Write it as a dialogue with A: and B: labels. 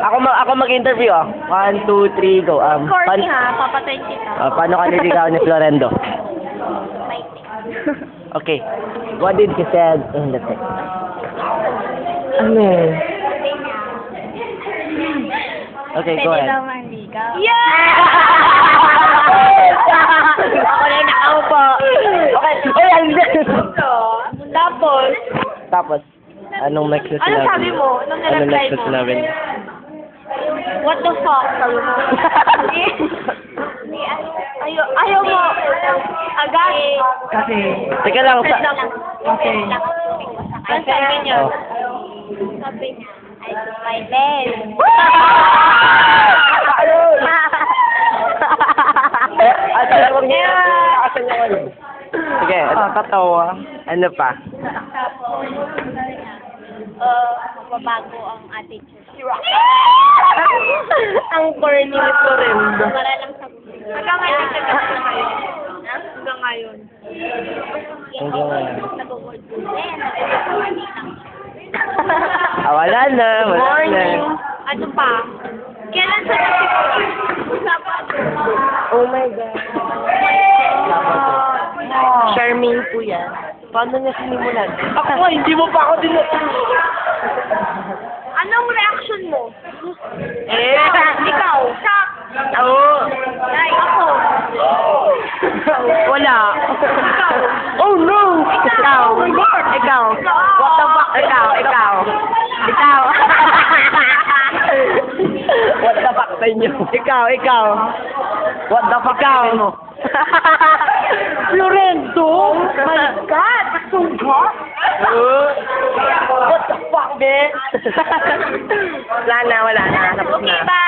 A: Ako mag-interview, oh. 1, 2, 3, go.
B: Corny ha, papatayin kita.
A: Paano ka niligaw ni Florendo? Okay. What did he said in the text? Ano? Okay, go ahead.
B: manligaw. Yeah! Ako na yung nakaupo.
A: Okay. Oy, Tapos, anong next na
B: Ano
A: sinabi?
B: sabi mo? Anong
A: Anong
B: nireply
A: next na
B: mo?
A: sinabi?
B: What the fuck? Sabi mo. Ayaw mo. Agad.
C: Kasi,
A: Teka lang,
C: kasi,
B: Ano sabi niya?
A: Oh.
B: Sabi niya, I do my best.
A: Ah, talagang niya. Nakasan niya ano. Sige,
C: katawa.
A: ano pa?
B: Tapos, mababago ang attitude.
C: Ang corny ni Florendo.
B: Para lang sa hanggang ngayon, hanggang ngayon.
A: Hanggang ngayon.
B: Nag-world
A: Ah, wala na, wala na.
B: Ano pa? Kailan sa Sabado.
C: Oh my God. Charmaine po yan. Paano niya sinimulan? Ako nga, hindi mo pa ako
B: Anong reaction mo?
C: Ikaw.
B: Shock.
C: Oo.
B: Ay, ako.
C: Wala.
B: Ikaw.
C: Oh no! Ikaw. Oh my God. Ikaw. What the fuck? Ikaw.
A: What the fuck sa inyo?
C: Ikaw.
A: What the fuck sa inyo?
C: Lorenzo? My God! Sungka?
A: What the fuck, be?
C: Wala na. Tapos
B: Okay,
C: na.
B: bye.